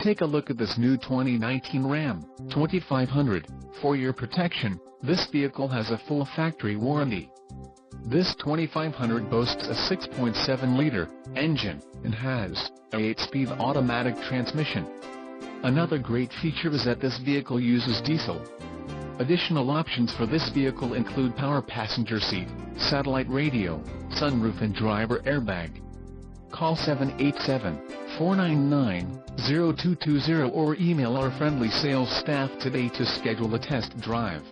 Take a look at this new 2019 Ram 2500. For your protection, this vehicle has a full factory warranty. This 2500 boasts a 6.7-liter engine and has a 8-speed automatic transmission. Another great feature is that this vehicle uses diesel. Additional options for this vehicle include power passenger seat, satellite radio, sunroof and driver airbag. Call 787-499-0220 or email our friendly sales staff today to schedule a test drive.